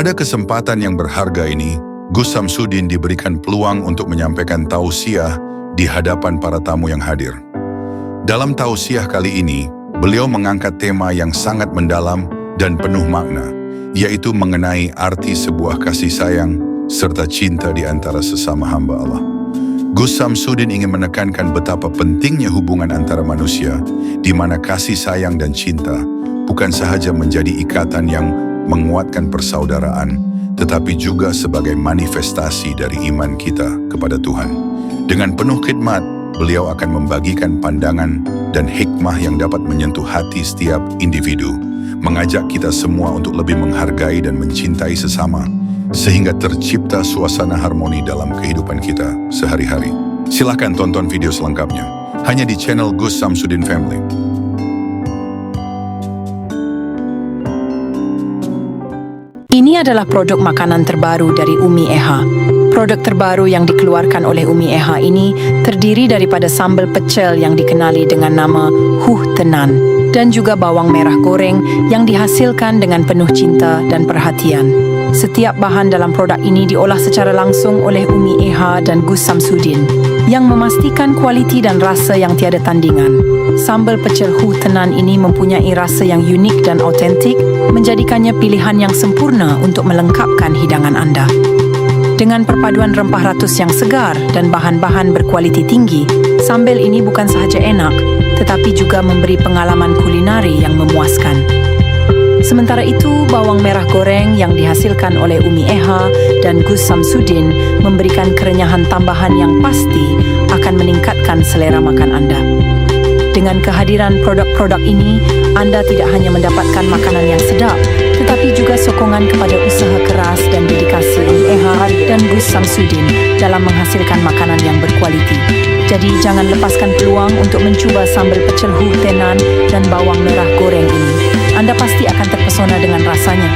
Pada kesempatan yang berharga ini, Gus Samsudin diberikan peluang untuk menyampaikan tausiah di hadapan para tamu yang hadir. Dalam tausiah kali ini, beliau mengangkat tema yang sangat mendalam dan penuh makna, yaitu mengenai arti sebuah kasih sayang serta cinta di antara sesama hamba Allah. Gus Samsudin ingin menekankan betapa pentingnya hubungan antara manusia, di mana kasih sayang dan cinta bukan sahaja menjadi ikatan yang menguatkan persaudaraan, tetapi juga sebagai manifestasi dari iman kita kepada Tuhan. Dengan penuh khidmat, beliau akan membagikan pandangan dan hikmah yang dapat menyentuh hati setiap individu, mengajak kita semua untuk lebih menghargai dan mencintai sesama, sehingga tercipta suasana harmoni dalam kehidupan kita sehari-hari. Silakan tonton video selengkapnya, hanya di channel Gus Samsudin Family. Ini adalah produk makanan terbaru dari Umi Eha. Produk terbaru yang dikeluarkan oleh Umi Eha ini terdiri daripada sambal pecel yang dikenali dengan nama Huh Tenan dan juga bawang merah goreng yang dihasilkan dengan penuh cinta dan perhatian. Setiap bahan dalam produk ini diolah secara langsung oleh Umi Eha dan Gus Samsudin yang memastikan kualiti dan rasa yang tiada tandingan. Sambal pecel Huh Tenan ini mempunyai rasa yang unik dan autentik, menjadikannya pilihan yang sempurna untuk melengkapkan hidangan Anda. Dengan perpaduan rempah ratus yang segar dan bahan-bahan berkualiti tinggi, sambal ini bukan sahaja enak, tetapi juga memberi pengalaman kulinari yang memuaskan. Sementara itu, bawang merah goreng yang dihasilkan oleh Umi Eha dan Gus Samsudin memberikan kerenyahan tambahan yang pasti akan meningkatkan selera makan Anda. Dengan kehadiran produk-produk ini, Anda tidak hanya mendapatkan makanan yang sedap, tetapi juga sokongan kepada usaha keras dan dedikasi Umi Eha dan Gus Samsudin dalam menghasilkan makanan yang berkualiti. Jadi jangan lepaskan peluang untuk mencuba sambal pecel Huh Tenan dan bawang merah goreng ini. Anda pasti akan terpesona dengan rasanya.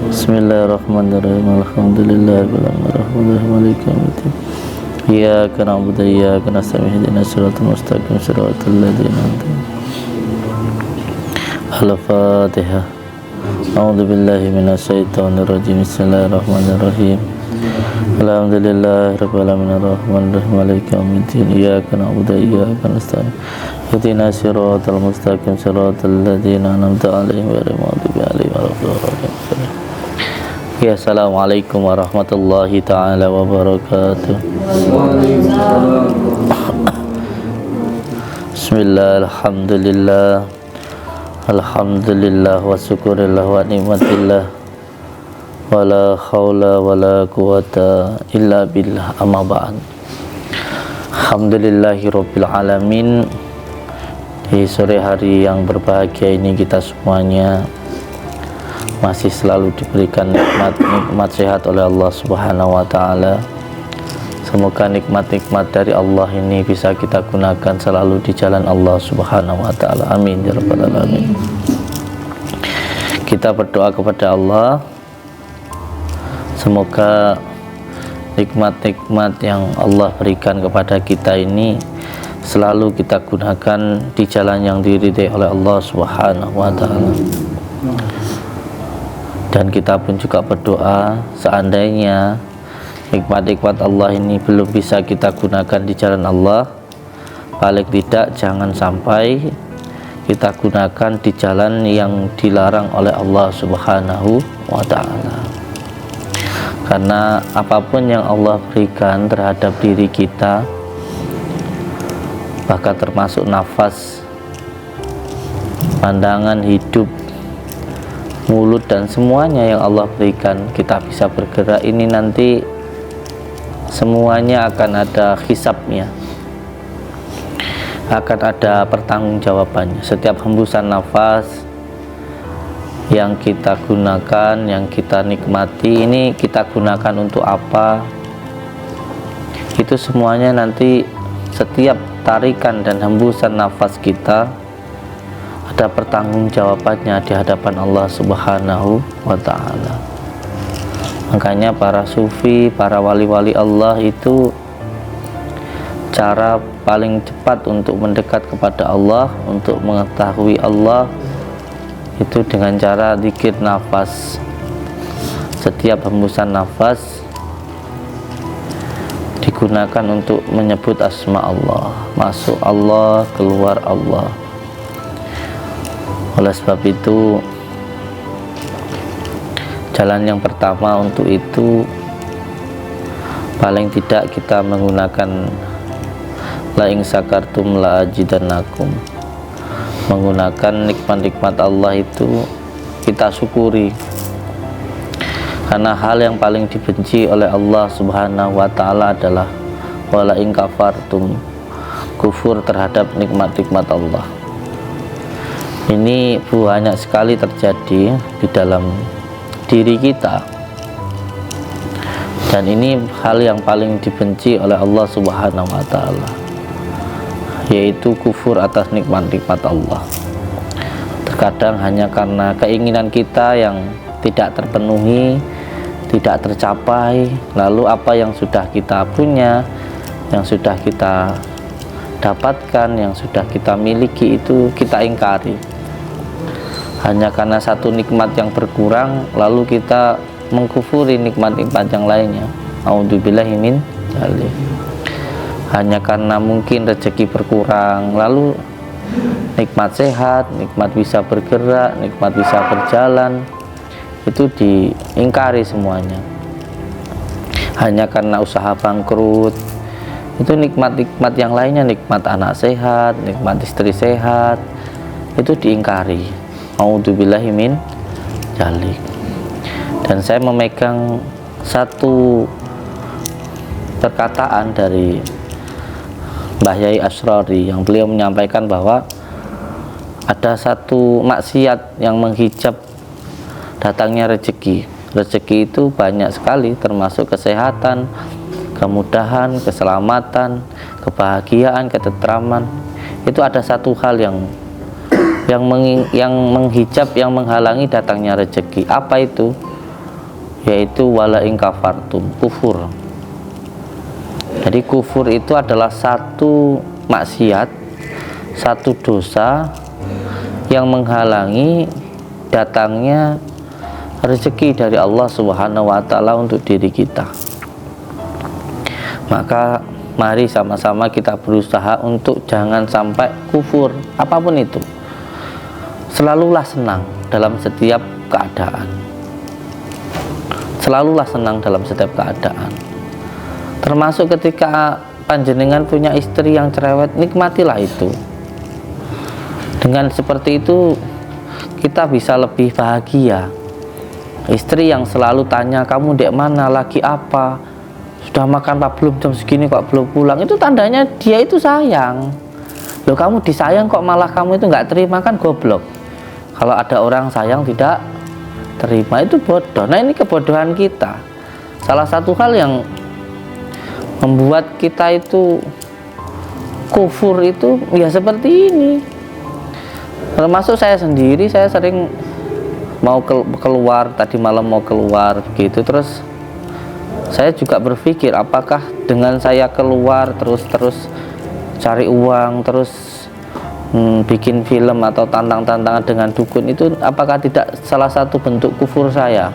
Bismillahirrahmanirrahim. Alhamdulillahirrahmanirrahim. Maliki yaumiddin. Iyyaka na'budu wa iyyaka nasta'in. Ihdinas siratal mustaqim. Siratal ladzina an'amta 'alaihim. Al-Fatihah. A'udzu billahi minasy syaithanir rajim. Bismillahirrahmanirrahim. Alhamdulillahirabbil alamin arrahmanir rahim maliki yaumiddin. Iyyaka na'budu wa iyyaka nasta'in. Ihdinas siratal mustaqim. Siratal ladzina an'amta 'alaihim ghairil maghdubi 'alaihim waladdallin. Ya, assalamualaikum warahmatullahi ta'ala wabarakatuh. Bismillah, alhamdulillah, alhamdulillah wa syukurillah wa ni'matillah, wa la hawla wa la quwata illa billah, amma ba'd. Alhamdulillahi rabbil alamin. Di sore hari yang berbahagia ini kita semuanya masih selalu diberikan nikmat sehat oleh Allah Subhanahu wa ta'ala. Semoga nikmat-nikmat dari Allah ini bisa kita gunakan selalu di jalan Allah Subhanahu wa ta'ala. Amin ya rabbal alamin. Kita berdoa kepada Allah, semoga nikmat-nikmat yang Allah berikan kepada kita ini selalu kita gunakan di jalan yang diridhai oleh Allah Subhanahu wa ta'ala. Dan kita pun juga berdoa, seandainya nikmat-nikmat Allah ini belum bisa kita gunakan di jalan Allah, paling tidak jangan sampai kita gunakan di jalan yang dilarang oleh Allah Subhanahu wa ta'ala. Karena apapun yang Allah berikan terhadap diri kita, bahkan termasuk nafas, pandangan hidup, mulut, dan semuanya yang Allah berikan, kita bisa bergerak, ini nanti semuanya akan ada hisabnya, akan ada pertanggungjawabannya. Setiap hembusan nafas yang kita gunakan, yang kita nikmati, ini kita gunakan untuk apa, itu semuanya nanti setiap tarikan dan hembusan nafas kita ada pertanggungjawabannya di hadapan Allah Subhanahu wa ta'ala. Makanya para sufi, para wali-wali Allah itu cara paling cepat untuk mendekat kepada Allah, untuk mengetahui Allah, itu dengan cara zikir nafas. Setiap hembusan nafas digunakan untuk menyebut asma Allah, masuk Allah, keluar Allah. Oleh sebab itu, jalan yang pertama untuk itu, paling tidak kita menggunakan la in sakartum la azidannakum. Menggunakan nikmat-nikmat Allah itu kita syukuri. Karena hal yang paling dibenci oleh Allah Subhanahu wa ta'ala adalah wala in kafartum, kufur terhadap nikmat-nikmat Allah. Ini banyak sekali terjadi di dalam diri kita, dan ini hal yang paling dibenci oleh Allah Subhanahu wa ta'ala, yaitu kufur atas nikmat-nikmat Allah. Terkadang hanya karena keinginan kita yang tidak terpenuhi, tidak tercapai, lalu apa yang sudah kita punya, yang sudah kita dapatkan, yang sudah kita miliki, itu kita ingkari. Hanya karena satu nikmat yang berkurang, lalu kita mengkufuri nikmat-nikmat yang lainnya. A'udzubillahi min dzalik. Hanya karena mungkin rezeki berkurang, lalu nikmat sehat, nikmat bisa bergerak, nikmat bisa berjalan, itu diingkari semuanya. Hanya karena usaha bangkrut, itu nikmat-nikmat yang lainnya, nikmat anak sehat, nikmat istri sehat, itu diingkari. A'udzubillahi min dzalik. Dan saya memegang satu perkataan dari Mbah Yai Asrori, yang beliau menyampaikan bahwa ada satu maksiat yang menghijab datangnya rezeki. Rezeki itu banyak sekali, termasuk kesehatan, kemudahan, keselamatan, kebahagiaan, ketentraman. Itu ada satu hal yang menghijab, yang menghalangi datangnya rezeki. Apa itu? yaitu wala in kafartum, kufur. Jadi kufur itu adalah satu maksiat, satu dosa yang menghalangi datangnya rezeki dari Allah Subhanahu wa taala untuk diri kita. Maka mari sama-sama kita berusaha untuk jangan sampai kufur apapun itu. Selalulah senang dalam setiap keadaan. Selalulah senang dalam setiap keadaan. Termasuk ketika panjenengan punya istri yang cerewet, nikmatilah itu. Dengan seperti itu kita bisa lebih bahagia. Istri yang selalu tanya, kamu dek mana, lagi apa, sudah makan apa belum, jam segini kok belum pulang, itu tandanya dia itu sayang. Loh, kamu disayang kok malah kamu itu nggak terima, kan goblok. Kalau ada orang sayang tidak terima, itu bodoh. Nah, ini kebodohan kita. Salah satu hal yang membuat kita itu kufur itu ya seperti ini. Termasuk saya sendiri, saya sering mau keluar, tadi malam mau keluar begitu, terus saya juga berpikir apakah dengan saya keluar terus cari uang, terus bikin film atau tantang-tantangan dengan dukun, itu apakah tidak salah satu bentuk kufur saya?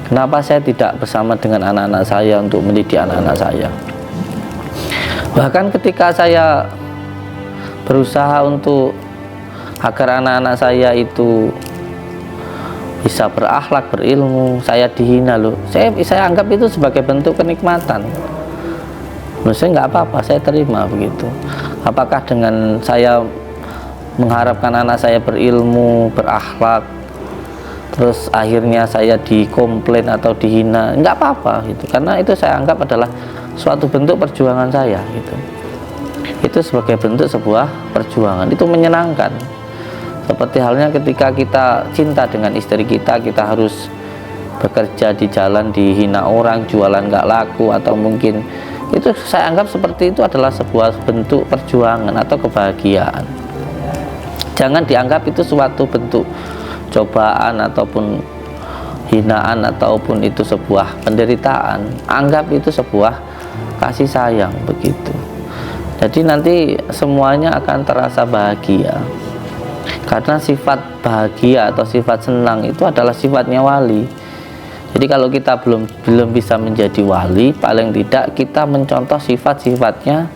Kenapa saya tidak bersama dengan anak-anak saya untuk mendidik anak-anak saya? Bahkan ketika saya berusaha untuk agar anak-anak saya itu bisa berakhlak, berilmu, saya dihina loh. Saya anggap itu sebagai bentuk kenikmatan. Menurut saya nggak apa-apa, saya terima begitu. Apakah dengan saya mengharapkan anak saya berilmu, berakhlak, terus akhirnya saya dikomplain atau dihina, nggak apa-apa gitu. Karena itu saya anggap adalah suatu bentuk perjuangan saya gitu. Itu sebagai bentuk sebuah perjuangan, itu menyenangkan. Seperti halnya ketika kita cinta dengan istri kita, kita harus bekerja di jalan dihina orang, jualan nggak laku, atau mungkin itu saya anggap seperti itu adalah sebuah bentuk perjuangan atau kebahagiaan. Jangan dianggap itu suatu bentuk cobaan ataupun hinaan ataupun itu sebuah penderitaan. Anggap itu sebuah kasih sayang begitu. Jadi nanti semuanya akan terasa bahagia. Karena sifat bahagia atau sifat senang itu adalah sifatnya wali. Jadi kalau kita belum bisa menjadi wali, paling tidak kita mencontoh sifat-sifatnya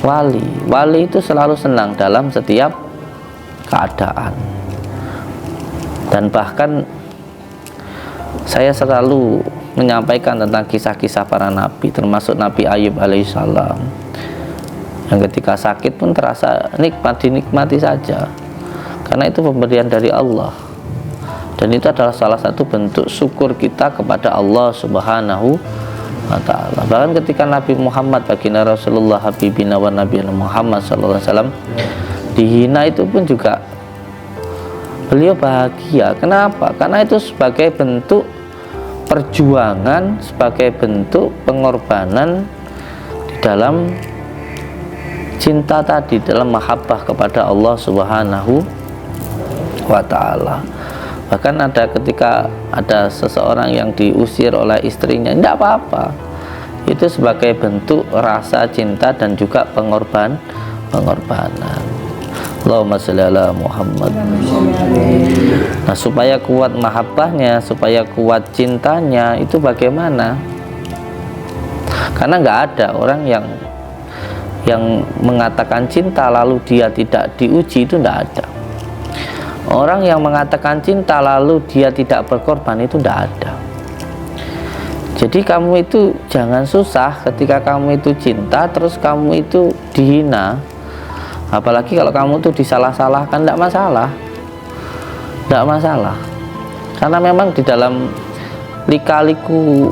wali. Wali itu selalu senang dalam setiap keadaan. Dan bahkan saya selalu menyampaikan tentang kisah-kisah para nabi, termasuk Nabi Ayub alaihissalam, yang ketika sakit pun terasa nikmat, dinikmati saja, karena itu pemberian dari Allah. Dan itu adalah salah satu bentuk syukur kita kepada Allah Subhanahu wa ta'ala. Bahkan ketika Nabi Muhammad baginda Rasulullah Habibina wa Nabiyana Muhammad sallallahu alaihi wasallam dihina, itu pun juga beliau bahagia. Kenapa? Karena itu sebagai bentuk perjuangan, sebagai bentuk pengorbanan di dalam cinta tadi, dalam mahabbah kepada Allah Subhanahu wa ta'ala. Bahkan ada ketika ada seseorang yang diusir oleh istrinya, tidak apa-apa, itu sebagai bentuk rasa cinta dan juga pengorbanan. Allahumma sholli ala Muhammad. Nah, supaya kuat mahabbahnya, supaya kuat cintanya, itu bagaimana? Karena nggak ada orang yang mengatakan cinta lalu dia tidak diuji, itu tidak ada. Orang yang mengatakan cinta lalu dia tidak berkorban, itu tidak ada. Jadi kamu itu jangan susah ketika kamu itu cinta terus kamu itu dihina. Apalagi kalau kamu itu disalah-salahkan, tidak masalah. Tidak masalah. Karena memang di dalam lika-liku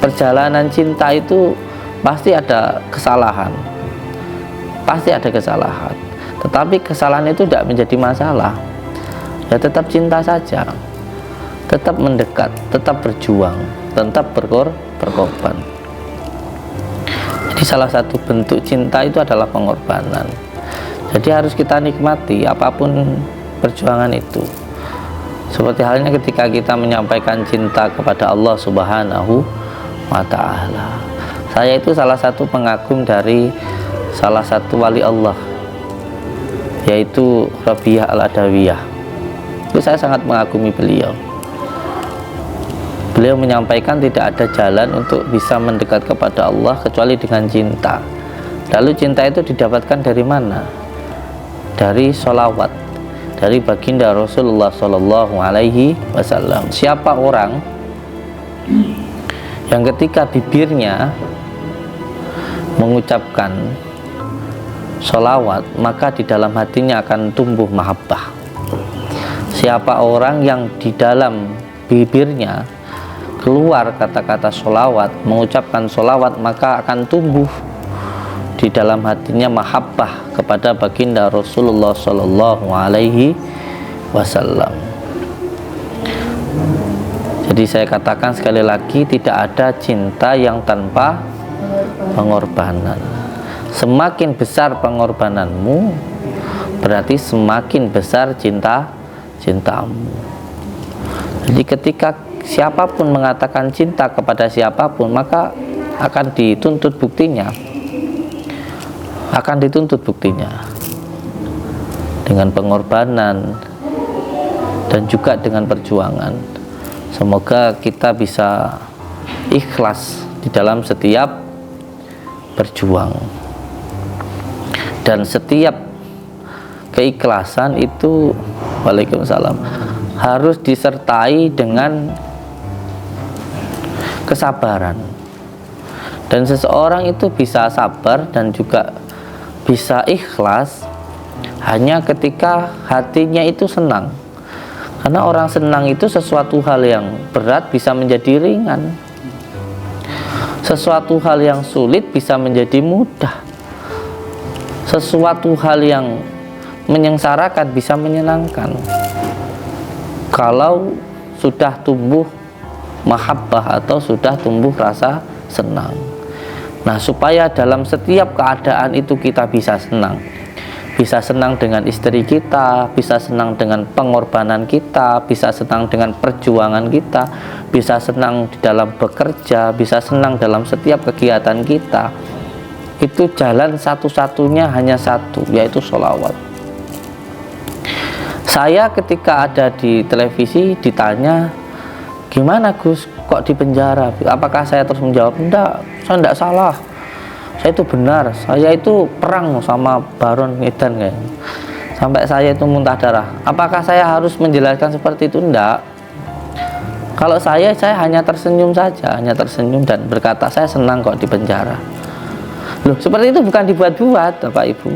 perjalanan cinta itu pasti ada kesalahan. Pasti ada kesalahan. Tetapi kesalahan itu tidak menjadi masalah. Ya tetap cinta saja, tetap mendekat, tetap berjuang, tetap berkorban. Jadi salah satu bentuk cinta itu adalah pengorbanan. Jadi harus kita nikmati apapun perjuangan itu. Seperti halnya ketika kita menyampaikan cinta kepada Allah Subhanahu wa Ta'ala. Saya itu salah satu pengagum dari salah satu wali Allah, yaitu Rabi'ah Al-Adawiyah. Itu saya sangat mengagumi beliau. Beliau menyampaikan tidak ada jalan untuk bisa mendekat kepada Allah kecuali dengan cinta. Lalu cinta itu didapatkan dari mana? Dari sholawat, dari baginda Rasulullah Shallallahu Alaihi Wasallam. Siapa orang yang ketika bibirnya mengucapkan sholawat, maka di dalam hatinya akan tumbuh mahabbah. Siapa orang yang di dalam bibirnya keluar kata-kata sholawat, mengucapkan sholawat, maka akan tumbuh di dalam hatinya mahabbah kepada baginda Rasulullah Shallallahu Alaihi Wasallam. Jadi saya katakan sekali lagi, tidak ada cinta yang tanpa pengorbanan. Semakin besar pengorbananmu, berarti semakin besar cintamu. Jadi ketika siapapun mengatakan cinta kepada siapapun, maka akan dituntut buktinya. Akan dituntut buktinya dengan pengorbanan dan juga dengan perjuangan. Semoga kita bisa ikhlas di dalam setiap berjuang, dan setiap keikhlasan itu, waalaikumsalam, harus disertai dengan kesabaran. Dan seseorang itu bisa sabar dan juga bisa ikhlas hanya ketika hatinya itu senang. Karena orang senang itu sesuatu hal yang berat bisa menjadi ringan, sesuatu hal yang sulit bisa menjadi mudah, sesuatu hal yang menyengsarakan bisa menyenangkan, kalau sudah tumbuh mahabbah atau sudah tumbuh rasa senang. Nah, supaya dalam setiap keadaan itu kita bisa senang dengan istri kita, bisa senang dengan pengorbanan kita, bisa senang dengan perjuangan kita, bisa senang di dalam bekerja, bisa senang dalam setiap kegiatan kita. Itu jalan satu-satunya hanya satu, yaitu sholawat. Saya ketika ada di televisi ditanya, gimana Gus, kok di penjara? Apakah saya terus menjawab, enggak, saya enggak salah, saya itu benar, saya itu perang sama Baron Medan kayak. Sampai saya itu muntah darah. Apakah saya harus menjelaskan seperti itu? Enggak. Kalau saya hanya tersenyum saja, hanya tersenyum dan berkata saya senang kok di penjara. Loh, seperti itu bukan dibuat-buat, Bapak Ibu.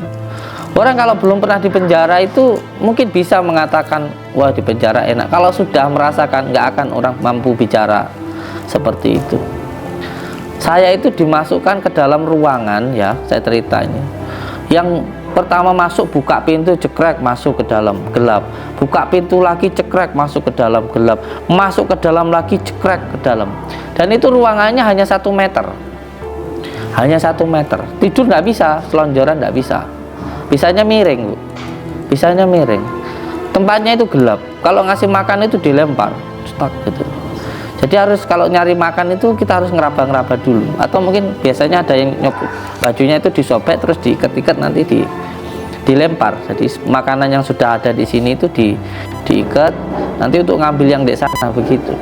Orang kalau belum pernah di penjara itu mungkin bisa mengatakan, wah di penjara enak. Kalau sudah merasakan, nggak akan orang mampu bicara seperti itu. Saya itu dimasukkan ke dalam ruangan, ya, saya ceritanya. Yang pertama masuk, buka pintu, cekrek, masuk ke dalam gelap. Buka pintu lagi, cekrek, masuk ke dalam gelap. Masuk ke dalam lagi, cekrek ke dalam. Dan itu ruangannya hanya 1 meter. Hanya 1 meter. Tidur nggak bisa, selonjoran nggak bisa. Bisanya miring, Bu. Bisanya miring. Tempatnya itu gelap. Kalau ngasih makan itu dilempar, stuck gitu. Jadi harus kalau nyari makan itu kita harus ngeraba-ngeraba dulu. Atau mungkin biasanya ada yang nyopot bajunya itu disobek terus diikat-ikat nanti dilempar. Jadi makanan yang sudah ada di sini itu diikat nanti untuk ngambil yang di sana begitu.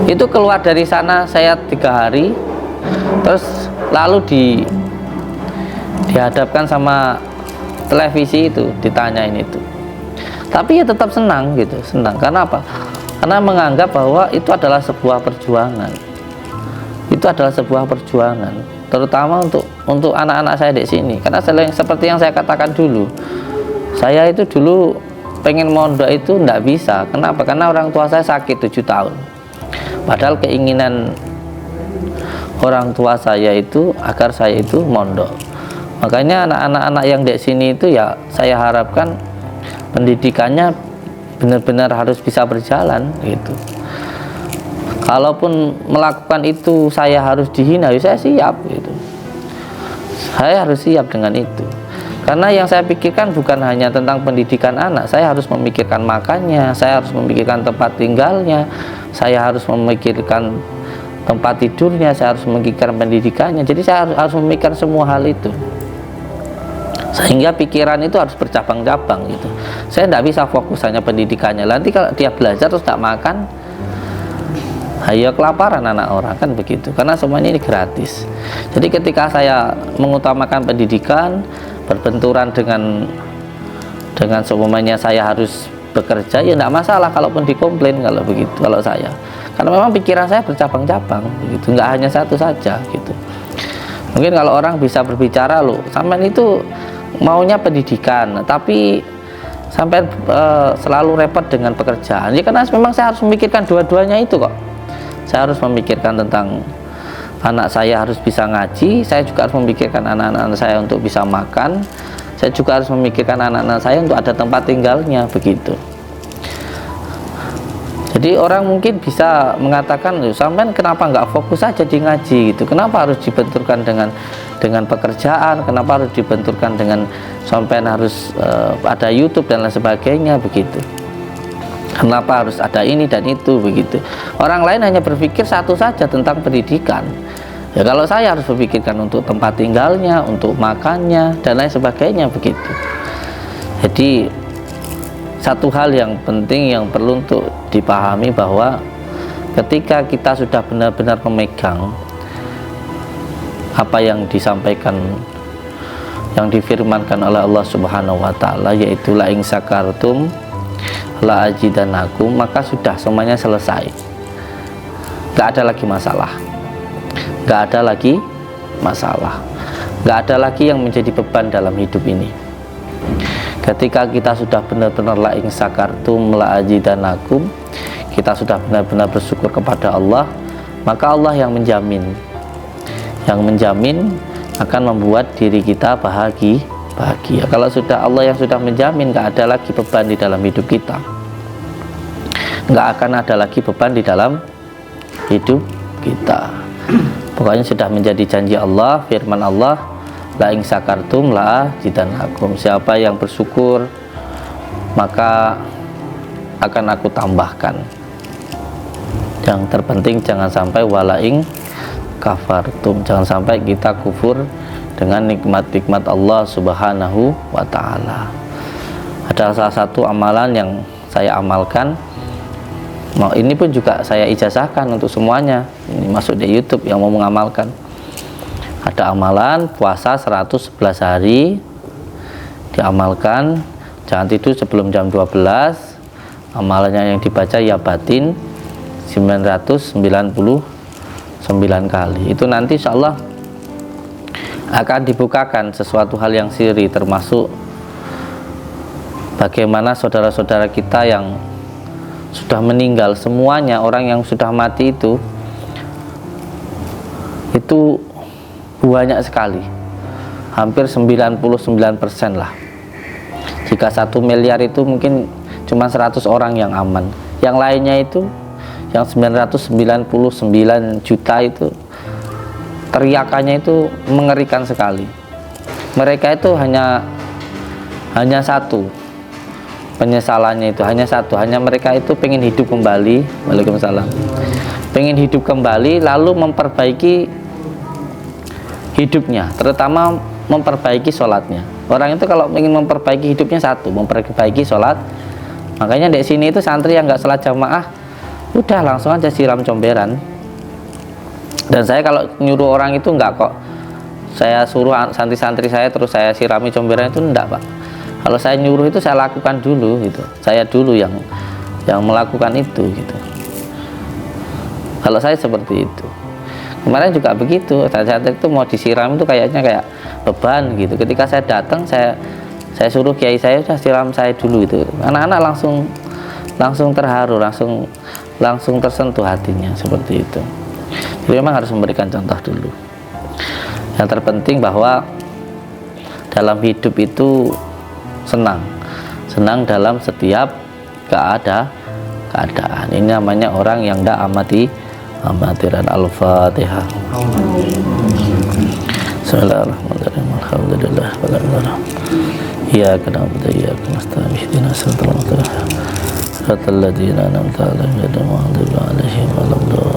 Itu keluar dari sana saya 3 hari. Terus lalu dihadapkan sama televisi itu, ditanyain itu. Tapi ya tetap senang gitu, senang. Karena apa? Karena menganggap bahwa itu adalah sebuah perjuangan. Itu adalah sebuah perjuangan, terutama untuk anak-anak saya di sini. Karena seperti yang saya katakan dulu, saya itu dulu pengen mondok itu enggak bisa. Kenapa? Karena orang tua saya sakit 7 tahun. Padahal keinginan orang tua saya itu agar saya itu mondok. Makanya anak-anak yang di sini itu ya saya harapkan pendidikannya benar-benar harus bisa berjalan gitu. Kalaupun melakukan itu saya harus dihina, ya saya siap gitu. Saya harus siap dengan itu. Karena yang saya pikirkan bukan hanya tentang pendidikan anak, saya harus memikirkan makannya, saya harus memikirkan tempat tinggalnya, saya harus memikirkan tempat tidurnya, saya harus memikirkan pendidikannya. Jadi saya harus memikirkan semua hal itu. Sehingga pikiran itu harus bercabang-cabang gitu. Saya tidak bisa fokus hanya pendidikannya. Nanti kalau dia belajar terus tidak makan, ayo kelaparan anak orang, kan begitu. Karena semuanya ini gratis. Jadi ketika saya mengutamakan pendidikan, berbenturan dengan semuanya saya harus bekerja, ya tidak masalah kalaupun dikomplain kalau begitu, kalau saya. Karena memang pikiran saya bercabang-cabang begitu, nggak hanya satu saja gitu. Mungkin kalau orang bisa berbicara, loh sampean itu maunya pendidikan tapi sampai selalu repot dengan pekerjaan, ya karena memang saya harus memikirkan dua-duanya itu kok. Saya harus memikirkan tentang anak saya harus bisa ngaji, saya juga harus memikirkan anak-anak saya untuk bisa makan, saya juga harus memikirkan anak-anak saya untuk ada tempat tinggalnya begitu. Jadi orang mungkin bisa mengatakan, sampean kenapa nggak fokus saja di ngaji gitu, kenapa harus dibenturkan dengan pekerjaan, kenapa harus dibenturkan dengan sampean harus ada YouTube dan lain sebagainya begitu, kenapa harus ada ini dan itu begitu. Orang lain hanya berpikir satu saja tentang pendidikan, ya kalau saya harus berpikirkan untuk tempat tinggalnya, untuk makannya dan lain sebagainya begitu. Jadi satu hal yang penting yang perlu untuk dipahami bahwa ketika kita sudah benar-benar memegang apa yang disampaikan, yang difirmankan oleh Allah Subhanahu wa taala, yaitu la in sakartum la ajidanakum, maka sudah semuanya selesai. Gak ada lagi masalah. Gak ada lagi masalah. Gak ada lagi yang menjadi beban dalam hidup ini. Ketika kita sudah benar-benar la in sakartum la ajidanakum, kita sudah benar-benar bersyukur kepada Allah, maka Allah yang menjamin akan membuat diri kita bahagia. Kalau sudah Allah yang sudah menjamin, gak ada lagi beban di dalam hidup kita, gak akan ada lagi beban di dalam hidup kita. Pokoknya sudah menjadi janji Allah, firman Allah, la in sakartum la ajidanakum, siapa yang bersyukur maka akan aku tambahkan. Yang terpenting jangan sampai wala in kafartum, jangan sampai kita kufur dengan nikmat-nikmat Allah Subhanahu wa ta'ala. Ada salah satu amalan yang saya amalkan, ini pun juga saya ijazahkan untuk semuanya, ini masuk di YouTube yang mau mengamalkan. Ada amalan puasa 111 hari diamalkan, jangan tidur sebelum jam 12, amalannya yang dibaca ya batin 999 kali. Itu nanti insya Allah akan dibukakan sesuatu hal yang siri, termasuk bagaimana saudara-saudara kita yang sudah meninggal semuanya, orang yang sudah mati itu banyak sekali, hampir 99% lah. Jika 1 miliar itu mungkin cuma 100 orang yang aman, yang lainnya itu, yang 999 juta itu teriakannya itu mengerikan sekali. Mereka itu hanya satu penyesalannya, itu hanya satu, hanya mereka itu pengen hidup kembali. Waalaikumsalam. Pengen hidup kembali, lalu memperbaiki hidupnya, terutama memperbaiki sholatnya. Orang itu kalau ingin memperbaiki hidupnya, satu, memperbaiki sholat. Makanya di sini itu santri yang nggak sholat jamaah, udah langsung aja siram comberan. Dan saya kalau nyuruh orang itu enggak kok, saya suruh santri-santri saya terus saya sirami comberan, itu enggak Pak. Kalau saya nyuruh itu saya lakukan dulu gitu, saya dulu yang melakukan itu gitu. Kalau saya seperti itu. Kemarin juga begitu, santri itu mau disiram itu kayaknya kayak beban gitu. Ketika saya datang, saya suruh kiai saya sudah siram saya dulu itu. Anak-anak langsung terharu, langsung tersentuh hatinya seperti itu. Jadi memang harus memberikan contoh dulu. Yang terpenting bahwa dalam hidup itu senang dalam setiap keadaan. Ini namanya orang yang tidak amatiran. Al-Fatihah. Bismillahirrahmanirrahim. Alhamdulillah wala ilaha iyyaka na'budu wa iyyaka nasta'in ihdinas siratal mustaqim siratal ladzina an'amta 'alaihim ghairil maghdubi 'alaihim waladdallin.